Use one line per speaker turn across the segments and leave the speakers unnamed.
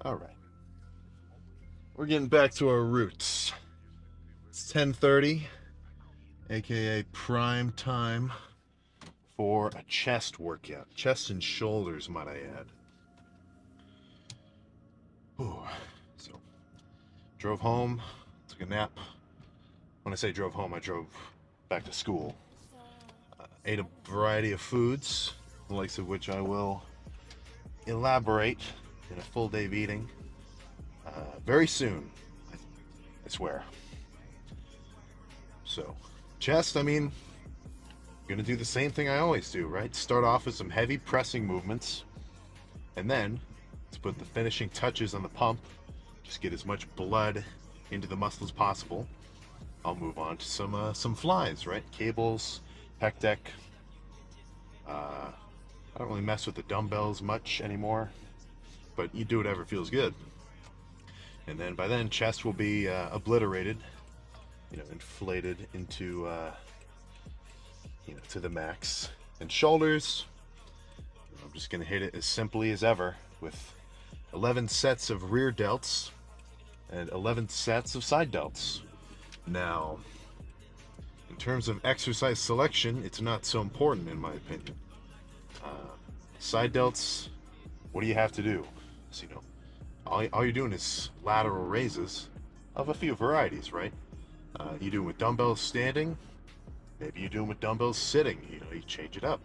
All right. We're getting back to our roots. It's 10:30, aka prime time for a chest workout. Chest and shoulders, might I add. Ooh. So, drove home, took a nap. When I say drove home, I drove back to school. Ate a variety of foods, the likes of which I will elaborate in a full day of eating very soon, I swear. So, chest, I mean, gonna do the same thing I always do, right? Start off with some heavy pressing movements, and then to put the finishing touches on the pump, just get as much blood into the muscle as possible. I'll move on to some flies, right? Cables, pec deck. I don't really mess with the dumbbells much anymore, but you do whatever feels good. And then by then, chest will be obliterated, inflated into to the max. And shoulders, I'm just gonna hit it as simply as ever with 11 sets of rear delts and 11 sets of side delts. Now, in terms of exercise selection, it's not so important in my opinion. Side delts, what do you have to do? So, all you're doing is lateral raises of a few varieties, right? You do them with dumbbells standing, maybe you do them with dumbbells sitting, you change it up.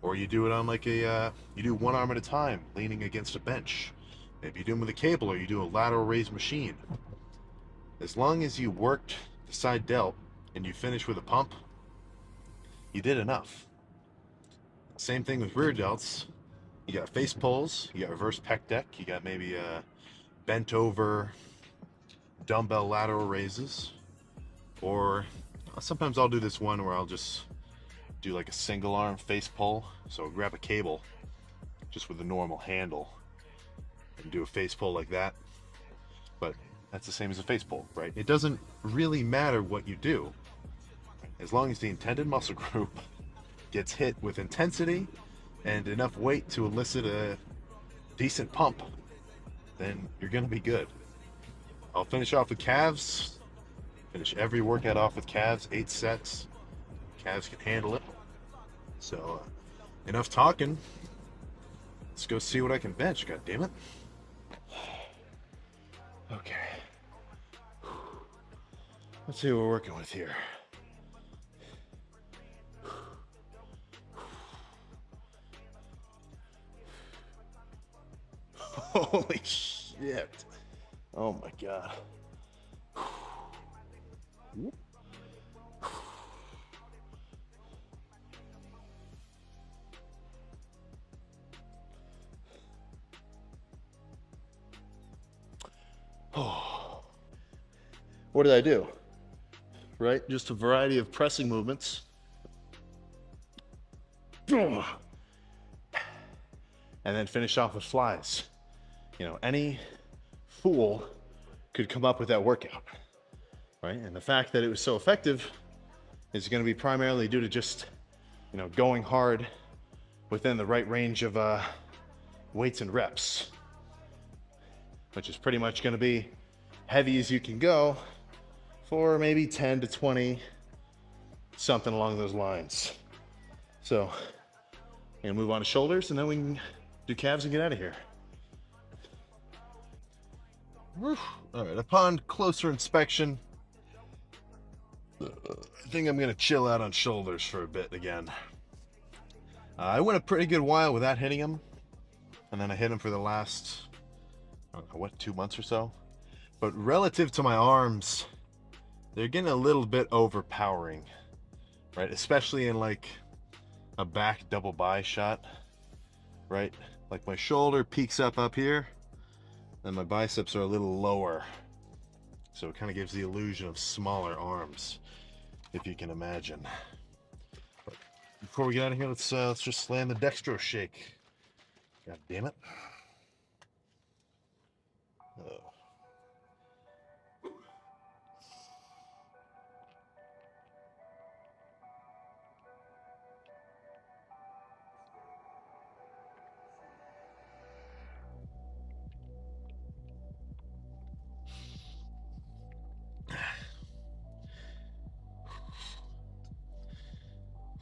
Or you do it on you do one arm at a time, leaning against a bench. Maybe you do them with a cable, or you do a lateral raise machine. As long as you worked the side delt and you finish with a pump, you did enough. Same thing with rear delts. You got face pulls, you got reverse pec deck, you got maybe bent over dumbbell lateral raises, or sometimes I'll do this one where I'll just do like a single arm face pull. So grab a cable just with a normal handle and do a face pull like that. But that's the same as a face pull, right? It doesn't really matter what you do. As long as the intended muscle group gets hit with intensity and enough weight to elicit a decent pump, then you're going to be good. I'll finish off with calves. Finish every workout off with calves, 8 sets. Calves can handle it. So, enough talking. Let's go see what I can bench, god damn it. Okay. Let's see what we're working with here. Holy shit. Oh my god. Oh. What did I do? Right? Just a variety of pressing movements. And then finish off with flies. Any fool could come up with that workout, right? And the fact that it was so effective is going to be primarily due to just, going hard within the right range of weights and reps, which is pretty much going to be heavy as you can go for maybe 10 to 20, something along those lines. So, I'm gonna move on to shoulders, and then we can do calves and get out of here. All right, upon closer inspection, I think I'm gonna chill out on shoulders for a bit again. I went a pretty good while without hitting them, and then I hit them for the last, I don't know, 2 months or so. But relative to my arms, they're getting a little bit overpowering, right? Especially in like a back double bi shot, right? Like my shoulder peaks up here, and my biceps are a little lower. So it kind of gives the illusion of smaller arms, if you can imagine. But before we get out of here, let's just slam the dextro shake. God damn it. Oh.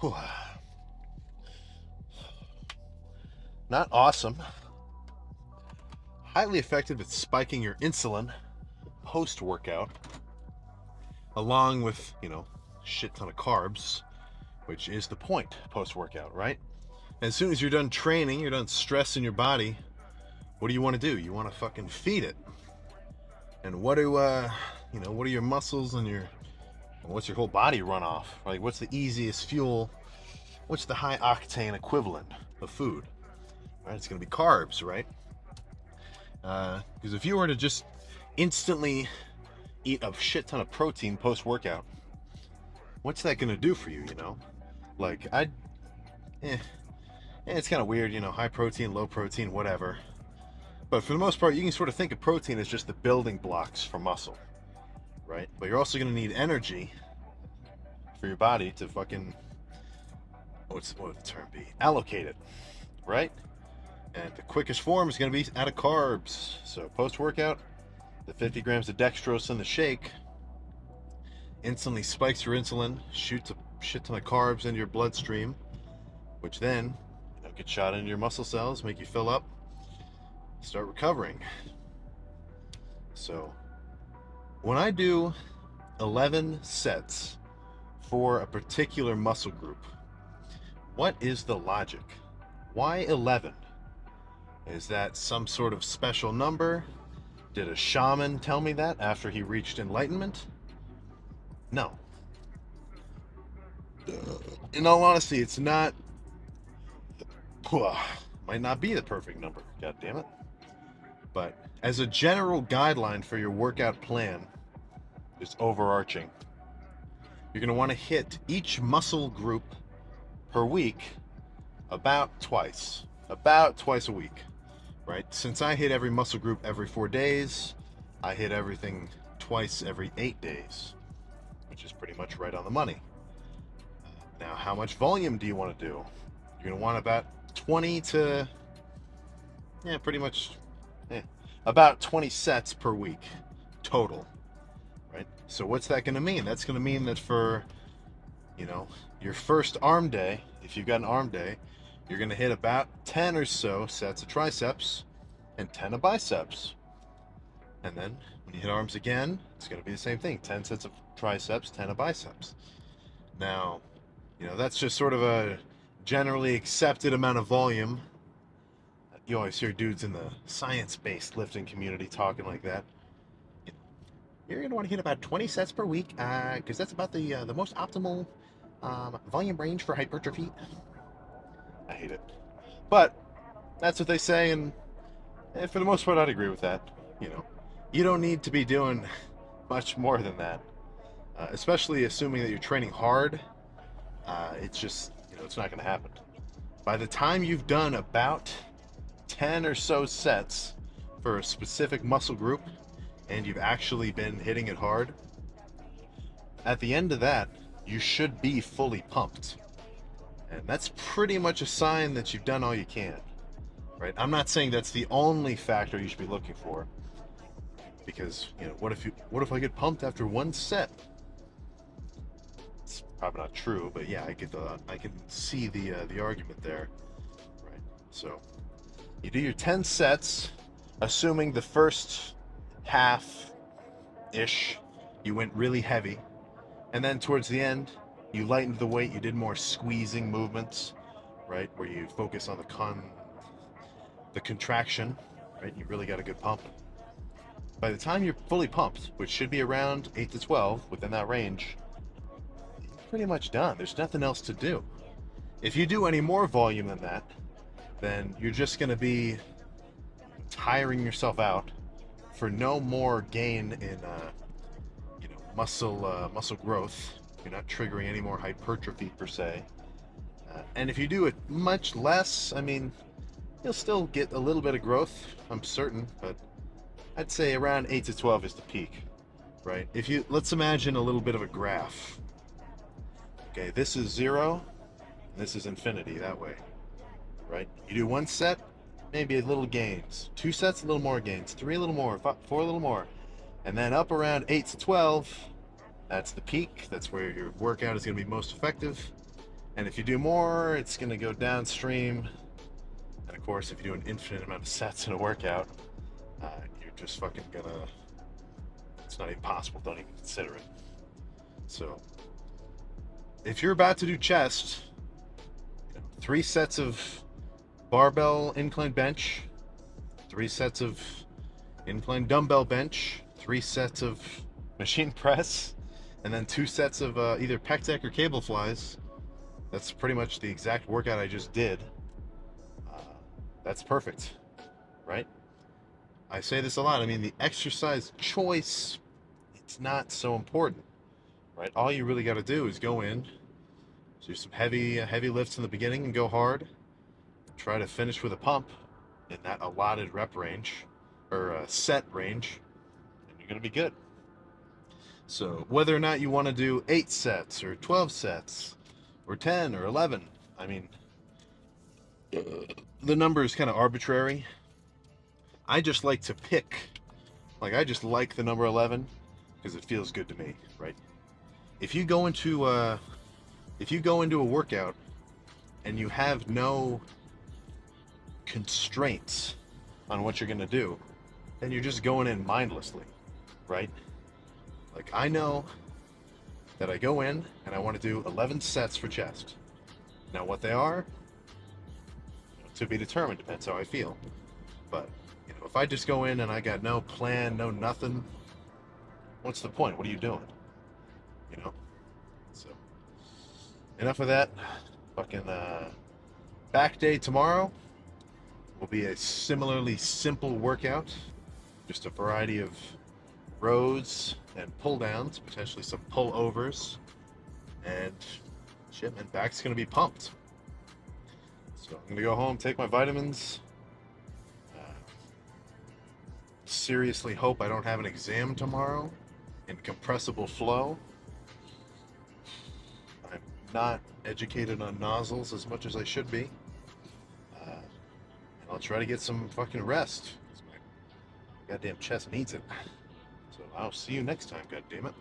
Whew. Not awesome. Highly effective at spiking your insulin post-workout, along with, shit ton of carbs, which is the point post-workout, right? As soon as you're done training, you're done stressing your body, what do you want to do? You want to fucking feed it. And what do what are your muscles and what's your whole body run off? Like, what's the easiest fuel? What's the high octane equivalent of food? Right, it's gonna be carbs, right? Because if you were to just instantly eat a shit ton of protein post workout, what's that gonna do for you? Like it's kind of weird, high protein, low protein, whatever. But for the most part, you can sort of think of protein as just the building blocks for muscle, right? But you're also going to need energy for your body to fucking, what would the term be? Allocate it, right? And the quickest form is going to be out of carbs. So post-workout, the 50 grams of dextrose in the shake instantly spikes your insulin, shoots a shit ton of carbs into your bloodstream, which then get shot into your muscle cells, make you fill up, start recovering. So when I do 11 sets for a particular muscle group, what is the logic? Why 11? Is that some sort of special number? Did a shaman tell me that after he reached enlightenment? No. In all honesty, it's not. Might not be the perfect number, god damn it. But as a general guideline for your workout plan, just overarching, you're going to want to hit each muscle group per week about twice a week, right? Since I hit every muscle group every 4 days, I hit everything twice every 8 days, which is pretty much right on the money. Now, how much volume do you want to do? You're going to want about 20 to, pretty much about 20 sets per week total, right? So what's that going to mean? That's going to mean that for, your first arm day, if you've got an arm day, you're going to hit about 10 or so sets of triceps and 10 of biceps. And then when you hit arms again, it's going to be the same thing, 10 sets of triceps, 10 of biceps. Now, that's just sort of a generally accepted amount of volume. You always hear dudes in the science-based lifting community talking like that. You're going to want to hit about 20 sets per week, because that's about the most optimal volume range for hypertrophy. I hate it. But that's what they say, and for the most part, I'd agree with that. You don't need to be doing much more than that, especially assuming that you're training hard. It's just, it's not going to happen. By the time you've done about 10 or so sets for a specific muscle group and you've actually been hitting it hard, at the end of that, you should be fully pumped. And that's pretty much a sign that you've done all you can, right? I'm not saying that's the only factor you should be looking for, because, what if I get pumped after one set? It's probably not true, but yeah, I can see the argument there, right? So you do your 10 sets, assuming the first half-ish you went really heavy, and then towards the end you lightened the weight, you did more squeezing movements, right, where you focus on the contraction, right? You really got a good pump. By the time you're fully pumped, which should be around 8 to 12, within that range, you're pretty much done. There's nothing else to do. If you do any more volume than that, then you're just going to be tiring yourself out for no more gain in muscle growth. You're not triggering any more hypertrophy per se. And if you do it much less, you'll still get a little bit of growth, I'm certain, but I'd say around 8 to 12 is the peak, right? Let's imagine a little bit of a graph. Okay, this is 0, and this is infinity that way, right? You do one set, maybe a little gains. 2 sets, a little more gains. 3, a little more. 4, a little more. And then up around 8 to 12, that's the peak. That's where your workout is going to be most effective. And if you do more, it's going to go downstream. And of course, if you do an infinite amount of sets in a workout, you're just fucking gonna, it's not even possible, don't even consider it. So, if you're about to do chest, 3 sets of barbell incline bench, 3 sets of incline dumbbell bench, 3 sets of machine press, and then 2 sets of either pec deck or cable flies. That's pretty much the exact workout I just did. That's perfect, right? I say this a lot. I mean, the exercise choice, it's not so important, right? All you really got to do is go in, do some heavy lifts in the beginning and go hard. Try to finish with a pump in that allotted rep range or set range, and you're going to be good. So whether or not you want to do 8 sets or 12 sets or 10 or 11, I mean, the number is kind of arbitrary. I just like to pick, like I just like the number 11 because it feels good to me, right? If you go into a workout and you have no constraints on what you're going to do, then you're just going in mindlessly, right? Like I know that I go in and I want to do 11 sets for chest. Now what they are, to be determined, depends how I feel. But if I just go in and I got no plan, no nothing, what's the point? What are you doing? So enough of that. Fucking back day tomorrow will be a similarly simple workout, just a variety of rows and pull downs, potentially some pull overs, and shit, man, back's gonna be pumped. So I'm gonna go home, take my vitamins. Seriously hope I don't have an exam tomorrow in compressible flow. I'm not educated on nozzles as much as I should be. And I'll try to get some fucking rest. My goddamn chest needs it. So I'll see you next time, goddammit.